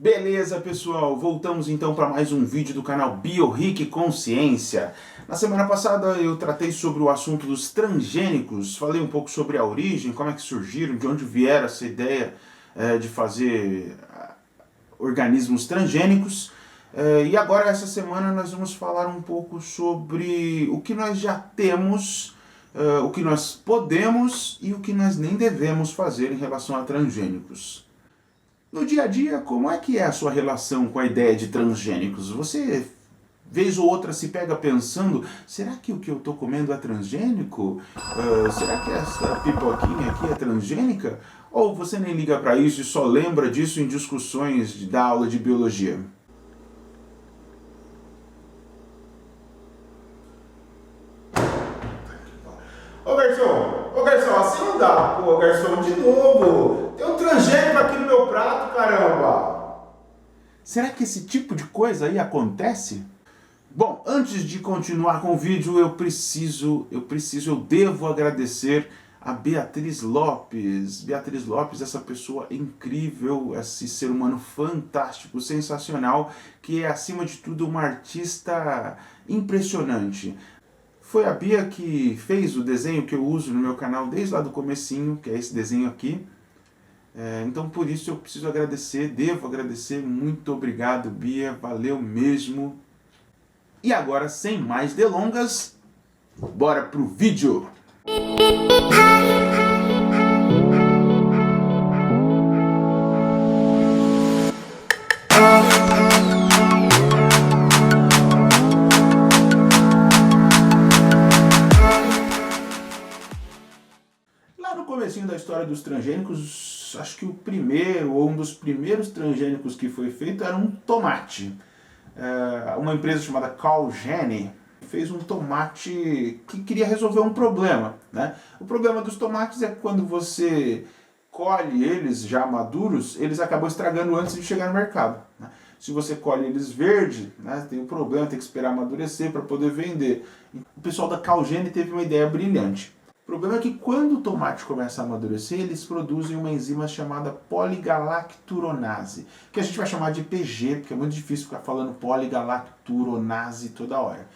Beleza, pessoal? Voltamos então para mais um vídeo do canal Bioric Consciência. Na semana passada eu tratei sobre o assunto dos transgênicos, falei um pouco sobre a origem, como é que surgiram, de onde vieram essa ideia de fazer organismos transgênicos. E agora, essa semana, nós vamos falar um pouco sobre o que nós já temos, o que nós podemos e o que nós nem devemos fazer em relação a transgênicos. No dia a dia, como é que é a sua relação com a ideia de transgênicos? Você, vez ou outra, se pega pensando, será que o que eu estou comendo é transgênico? Será que essa pipoquinha aqui é transgênica? Ou você nem liga para isso e só lembra disso em discussões da aula de biologia? Ô garçom, assim não dá. Pô, garçom, de novo. Tem um transgênico aqui no meu prato, caramba. Será que esse tipo de coisa aí acontece? Bom, antes de continuar com o vídeo, eu devo agradecer a Beatriz Lopes. Beatriz Lopes, essa pessoa incrível, esse ser humano fantástico, sensacional, que é, acima de tudo, uma artista impressionante. Foi a Bia que fez o desenho que eu uso no meu canal desde lá do comecinho, que é esse desenho aqui. Então por isso eu preciso agradecer, devo agradecer, muito obrigado Bia, valeu mesmo. E agora, sem mais delongas, bora pro vídeo! Da história dos transgênicos, acho que o primeiro, ou um dos primeiros transgênicos que foi feito era um tomate. Uma empresa chamada Calgene fez um tomate que queria resolver um problema, né? O problema dos tomates é que quando você colhe eles já maduros, eles acabam estragando antes de chegar no mercado, né? Se você colhe eles verdes, né, tem um problema, tem que esperar amadurecer para poder vender. O pessoal da Calgene teve uma ideia brilhante. O problema é que quando o tomate começa a amadurecer, eles produzem uma enzima chamada poligalacturonase, que a gente vai chamar de PG, porque é muito difícil ficar falando poligalacturonase toda hora.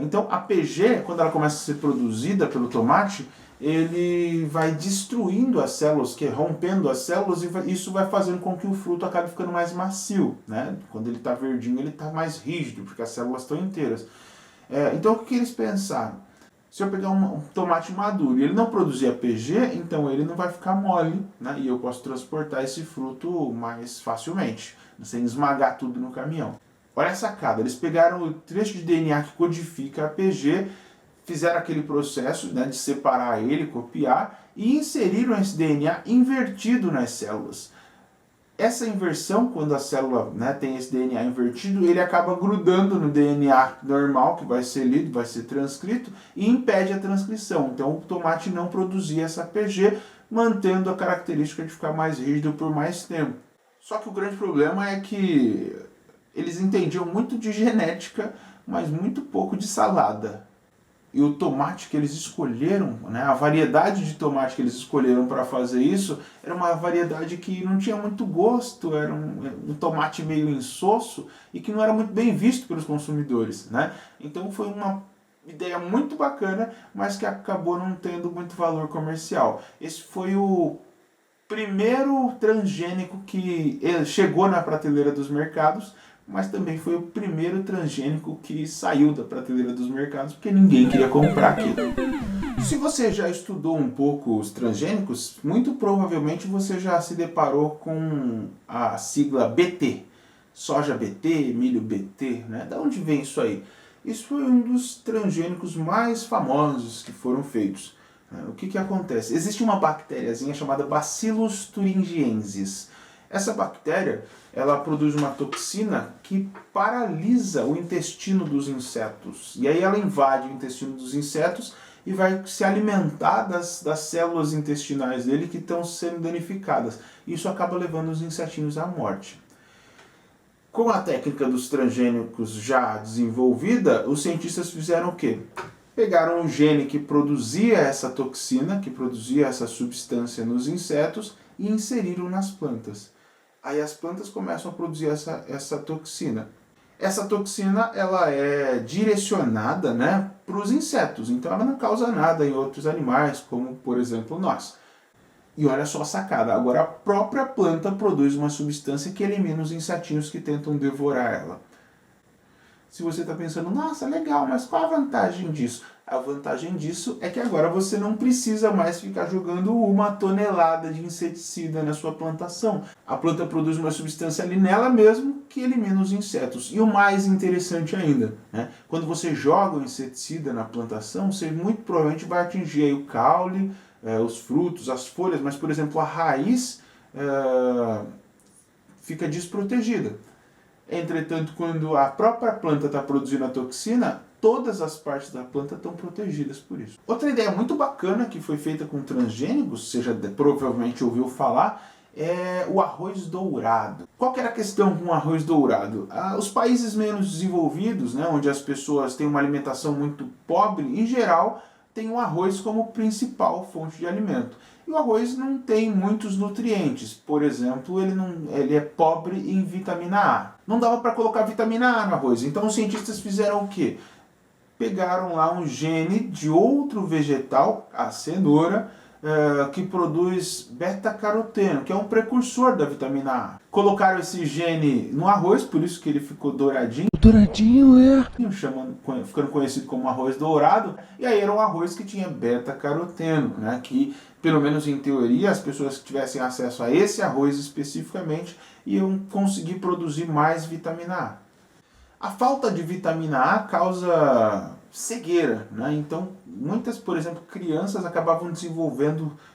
Então a PG, quando ela começa a ser produzida pelo tomate, ele vai destruindo as células, rompendo as células, e isso vai fazendo com que o fruto acabe ficando mais macio, né? Quando ele está verdinho, ele está mais rígido, porque as células estão inteiras. Então o que eles pensaram? Se eu pegar um tomate maduro e ele não produzir a PG, então ele não vai ficar mole, né? E eu posso transportar esse fruto mais facilmente, sem esmagar tudo no caminhão. Olha a sacada, eles pegaram o trecho de DNA que codifica a PG, fizeram aquele processo, né, de separar ele, copiar, e inseriram esse DNA invertido nas células. Essa inversão, quando a célula, né, tem esse DNA invertido, ele acaba grudando no DNA normal, que vai ser lido, vai ser transcrito, e impede a transcrição. Então o tomate não produzia essa PG, mantendo a característica de ficar mais rígido por mais tempo. Só que o grande problema é que eles entendiam muito de genética, mas muito pouco de salada. E o tomate que eles escolheram, né, a variedade de tomate que eles escolheram para fazer isso, era uma variedade que não tinha muito gosto, era um tomate meio insosso e que não era muito bem visto pelos consumidores, né? Então foi uma ideia muito bacana, mas que acabou não tendo muito valor comercial. Esse foi o primeiro transgênico que chegou na prateleira dos mercados, mas também foi o primeiro transgênico que saiu da prateleira dos mercados, porque ninguém queria comprar aquilo. Se você já estudou um pouco os transgênicos, muito provavelmente você já se deparou com a sigla BT. Soja BT, milho BT, né? Da onde vem isso aí? Isso foi um dos transgênicos mais famosos que foram feitos. O que acontece? Existe uma bactériazinha chamada Bacillus thuringiensis. Essa bactéria, ela produz uma toxina que paralisa o intestino dos insetos. E aí ela invade o intestino dos insetos e vai se alimentar das células intestinais dele que estão sendo danificadas. Isso acaba levando os insetinhos à morte. Com a técnica dos transgênicos já desenvolvida, os cientistas fizeram o quê? Pegaram o gene que produzia essa toxina, que produzia essa substância nos insetos, e inseriram nas plantas. Aí as plantas começam a produzir essa toxina. Essa toxina ela é direcionada, né, para os insetos, então ela não causa nada em outros animais, como por exemplo nós. E olha só a sacada, agora a própria planta produz uma substância que elimina os insetinhos que tentam devorar ela. Se você está pensando, nossa, legal, mas qual a vantagem disso? A vantagem disso é que agora você não precisa mais ficar jogando 1 tonelada de inseticida na sua plantação. A planta produz uma substância ali nela mesmo que elimina os insetos. E o mais interessante ainda, né? Quando você joga o inseticida na plantação, você muito provavelmente vai atingir aí o caule, os frutos, as folhas, mas, por exemplo, a raiz fica desprotegida. Entretanto, quando a própria planta está produzindo a toxina, todas as partes da planta estão protegidas por isso. Outra ideia muito bacana que foi feita com transgênicos, você já provavelmente ouviu falar, é o arroz dourado. Qual que era a questão com o arroz dourado? Os países menos desenvolvidos, né, onde as pessoas têm uma alimentação muito pobre, em geral, tem o arroz como principal fonte de alimento. E o arroz não tem muitos nutrientes. Por exemplo, ele é pobre em vitamina A. Não dava para colocar vitamina A no arroz. Então os cientistas fizeram o quê? Pegaram lá um gene de outro vegetal, a cenoura, que produz beta-caroteno, que é um precursor da vitamina A. Colocaram esse gene no arroz, por isso que ele ficou douradinho. Douradinho, ficando conhecido como arroz dourado. E aí era um arroz que tinha beta-caroteno, né, que pelo menos em teoria as pessoas que tivessem acesso a esse arroz especificamente iam conseguir produzir mais vitamina A. A falta de vitamina A causa cegueira, né? Então muitas, por exemplo, crianças acabavam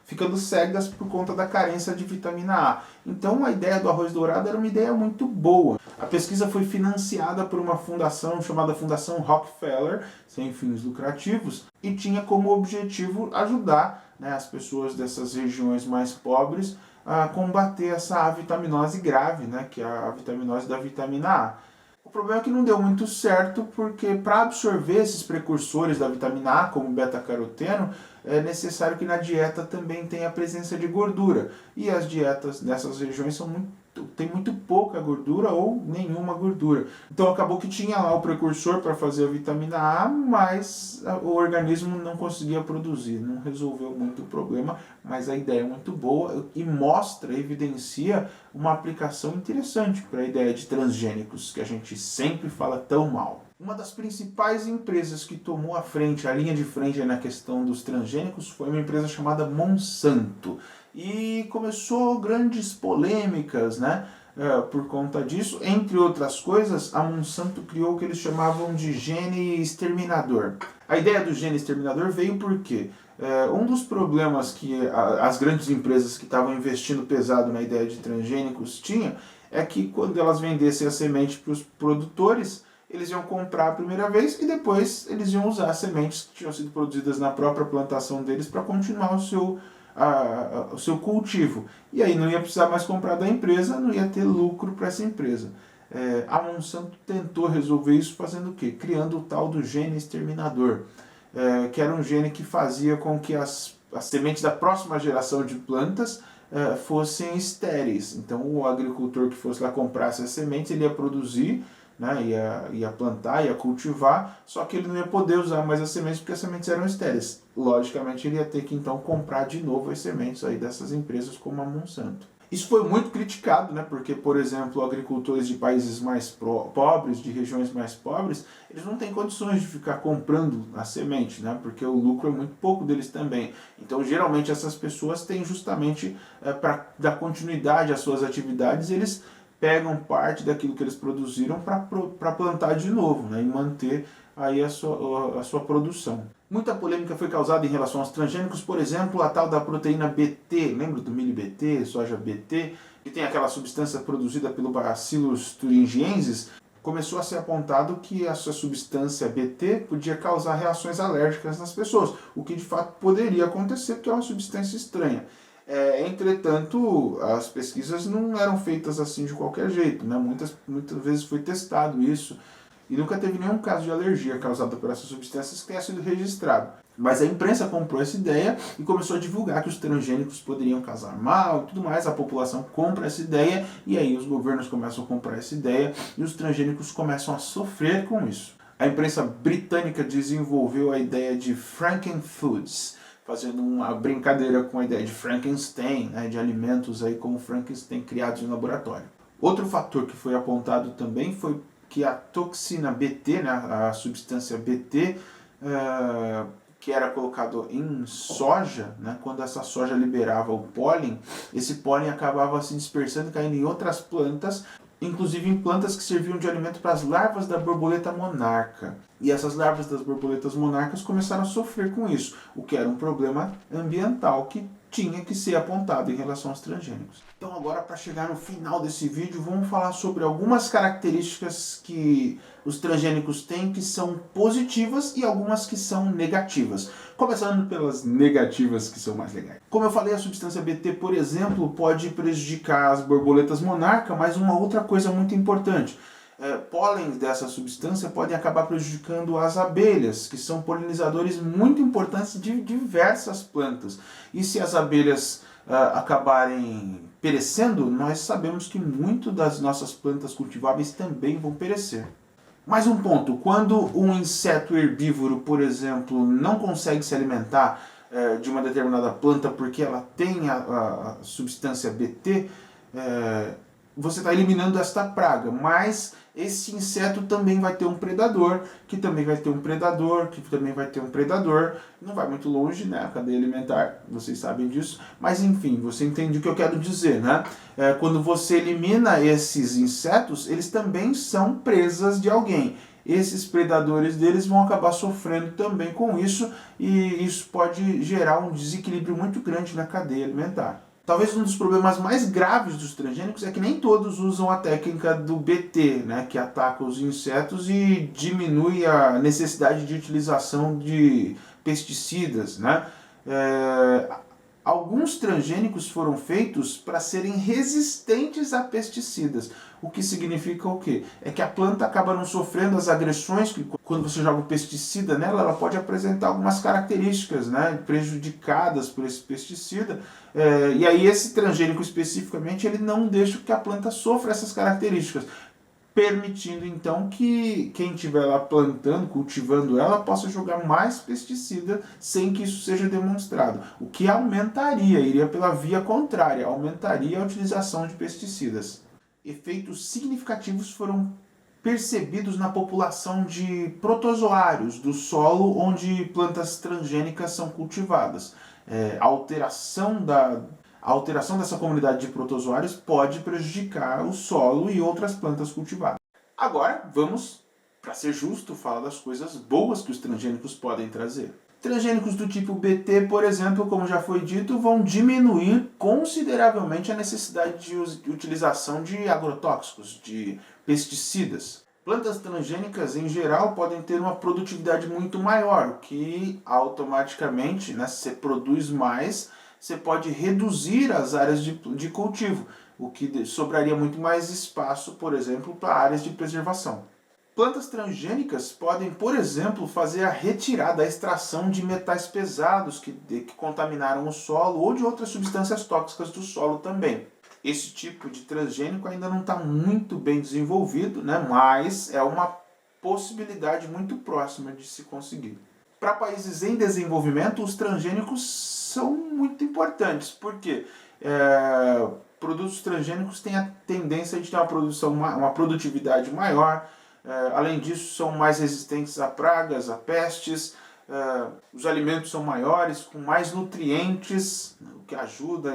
ficando cegas por conta da carência de vitamina A. Então a ideia do arroz dourado era uma ideia muito boa. A pesquisa foi financiada por uma fundação chamada Fundação Rockefeller, sem fins lucrativos, e tinha como objetivo ajudar, né, as pessoas dessas regiões mais pobres a combater essa avitaminose grave, né, que é a avitaminose da vitamina A. O problema é que não deu muito certo, porque para absorver esses precursores da vitamina A, como beta-caroteno, é necessário que na dieta também tenha a presença de gordura. E as dietas nessas regiões tem muito pouca gordura ou nenhuma gordura. Então acabou que tinha lá o precursor para fazer a vitamina A, mas o organismo não conseguia produzir, não resolveu muito o problema, mas a ideia é muito boa e evidencia uma aplicação interessante para a ideia de transgênicos, que a gente sempre fala tão mal. Uma das principais empresas que tomou a linha de frente na questão dos transgênicos foi uma empresa chamada Monsanto. E começou grandes polêmicas, né, por conta disso. Entre outras coisas, a Monsanto criou o que eles chamavam de gene exterminador. A ideia do gene exterminador veio porque um dos problemas que as grandes empresas que estavam investindo pesado na ideia de transgênicos tinham é que quando elas vendessem a semente para os produtores, eles iam comprar a primeira vez e depois eles iam usar as sementes que tinham sido produzidas na própria plantação deles para continuar o seu cultivo. E aí não ia precisar mais comprar da empresa, não ia ter lucro para essa empresa. A Monsanto tentou resolver isso fazendo o quê? Criando o tal do gene exterminador, que era um gene que fazia com que as sementes da próxima geração de plantas fossem estéreis. Então o agricultor que fosse lá comprar essas sementes, ele ia produzir, né, ia plantar, ia cultivar, só que ele não ia poder usar mais as sementes porque as sementes eram estéreis. Logicamente ele ia ter que então comprar de novo as sementes aí dessas empresas como a Monsanto. Isso foi muito criticado, né, porque, por exemplo, agricultores de países mais pobres, de regiões mais pobres, eles não têm condições de ficar comprando a semente, né, porque o lucro é muito pouco deles também. Então, geralmente, essas pessoas têm justamente, para dar continuidade às suas atividades, eles pegam parte daquilo que eles produziram para plantar de novo, né, e manter aí a sua produção. Muita polêmica foi causada em relação aos transgênicos, por exemplo, a tal da proteína BT, lembra do milho BT, soja BT, que tem aquela substância produzida pelo Bacillus thuringiensis. Começou a ser apontado que essa substância BT podia causar reações alérgicas nas pessoas, o que de fato poderia acontecer, porque é uma substância estranha. Entretanto, as pesquisas não eram feitas assim de qualquer jeito, né? Muitas vezes foi testado isso e nunca teve nenhum caso de alergia causada por essas substâncias que tenha sido registrado. Mas a imprensa comprou essa ideia e começou a divulgar que os transgênicos poderiam causar mal e tudo mais. A população compra essa ideia e aí os governos começam a comprar essa ideia e os transgênicos começam a sofrer com isso. A imprensa britânica desenvolveu a ideia de Frankenfoods, fazendo uma brincadeira com a ideia de Frankenstein, né, de alimentos aí como Frankenstein criados em laboratório. Outro fator que foi apontado também foi que a toxina Bt, né, a substância Bt, que era colocado em soja, né, quando essa soja liberava o pólen, esse pólen acabava se dispersando e caindo em outras plantas, inclusive em plantas que serviam de alimento para as larvas da borboleta monarca. E essas larvas das borboletas monarcas começaram a sofrer com isso, o que era um problema ambiental que tinha que ser apontado em relação aos transgênicos. Então agora, para chegar no final desse vídeo, vamos falar sobre algumas características que os transgênicos têm que são positivas e algumas que são negativas. Começando pelas negativas, que são mais legais. Como eu falei, a substância Bt, por exemplo, pode prejudicar as borboletas monarca, mas uma outra coisa muito importante. Pólen dessa substância podem acabar prejudicando as abelhas, que são polinizadores muito importantes de diversas plantas. E se as abelhas acabarem perecendo, nós sabemos que muito das nossas plantas cultiváveis também vão perecer. Mais um ponto, quando um inseto herbívoro, por exemplo, não consegue se alimentar de uma determinada planta porque ela tem a substância Bt, você está eliminando esta praga, mas esse inseto também vai ter um predador, que também vai ter um predador, que também vai ter um predador. Não vai muito longe, né, a cadeia alimentar, vocês sabem disso, mas enfim, você entende o que eu quero dizer, né? Quando você elimina esses insetos, eles também são presas de alguém. Esses predadores deles vão acabar sofrendo também com isso, e isso pode gerar um desequilíbrio muito grande na cadeia alimentar. Talvez um dos problemas mais graves dos transgênicos é que nem todos usam a técnica do Bt, né, que ataca os insetos e diminui a necessidade de utilização de pesticidas, né? Alguns transgênicos foram feitos para serem resistentes a pesticidas. O que significa o quê? É que a planta acaba não sofrendo as agressões, que quando você joga o pesticida nela, ela pode apresentar algumas características, né, prejudicadas por esse pesticida. E aí esse transgênico especificamente, ele não deixa que a planta sofra essas características, permitindo então que quem estiver lá plantando, cultivando ela, possa jogar mais pesticida sem que isso seja demonstrado. O que iria pela via contrária, aumentaria a utilização de pesticidas. Efeitos significativos foram percebidos na população de protozoários do solo onde plantas transgênicas são cultivadas. A alteração dessa comunidade de protozoários pode prejudicar o solo e outras plantas cultivadas. Agora, vamos, para ser justo, falar das coisas boas que os transgênicos podem trazer. Transgênicos do tipo Bt, por exemplo, como já foi dito, vão diminuir consideravelmente a necessidade de utilização de agrotóxicos, de pesticidas. Plantas transgênicas, em geral, podem ter uma produtividade muito maior, o que automaticamente, né, se você produz mais, você pode reduzir as áreas de cultivo, o que sobraria muito mais espaço, por exemplo, para áreas de preservação. Plantas transgênicas podem, por exemplo, fazer a retirada, a extração de metais pesados que contaminaram o solo ou de outras substâncias tóxicas do solo também. Esse tipo de transgênico ainda não está muito bem desenvolvido, né? Mas é uma possibilidade muito próxima de se conseguir. Para países em desenvolvimento, os transgênicos são muito importantes, porque produtos transgênicos têm a tendência de ter uma produtividade maior. Além disso, são mais resistentes a pragas, a pestes. Os alimentos são maiores, com mais nutrientes, o que ajuda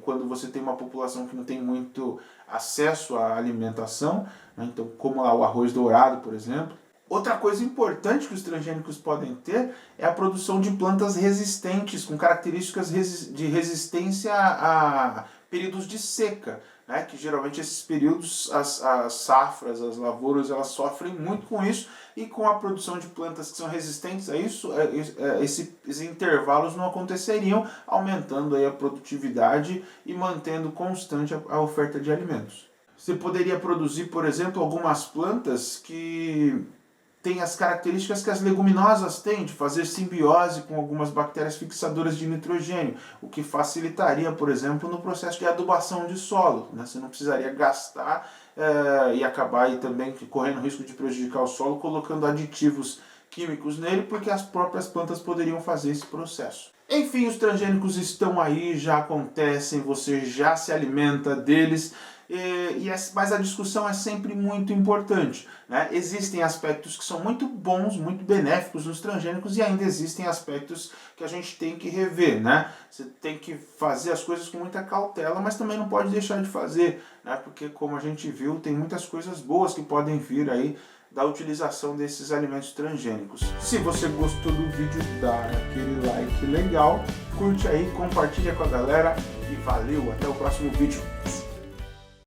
quando você tem uma população que não tem muito acesso à alimentação, né? Então, como lá o arroz dourado, por exemplo. Outra coisa importante que os transgênicos podem ter é a produção de plantas resistentes, com características de resistência a períodos de seca, né? Que geralmente esses períodos, as safras, as lavouras, elas sofrem muito com isso, e com a produção de plantas que são resistentes a isso, esses intervalos não aconteceriam, aumentando aí a produtividade e mantendo constante a oferta de alimentos. Você poderia produzir, por exemplo, algumas plantas que tem as características que as leguminosas têm, de fazer simbiose com algumas bactérias fixadoras de nitrogênio, o que facilitaria, por exemplo, no processo de adubação de solo, né? Você não precisaria gastar e acabar aí também correndo o risco de prejudicar o solo colocando aditivos químicos nele, porque as próprias plantas poderiam fazer esse processo. Enfim, os transgênicos estão aí, já acontecem, você já se alimenta deles, mas a discussão é sempre muito importante, né? Existem aspectos que são muito bons, muito benéficos nos transgênicos e ainda existem aspectos que a gente tem que rever, né? Você tem que fazer as coisas com muita cautela, mas também não pode deixar de fazer, né? Porque como a gente viu, tem muitas coisas boas que podem vir aí da utilização desses alimentos transgênicos. Se você gostou do vídeo, dá aquele like legal, curte aí, compartilha com a galera e valeu, até o próximo vídeo.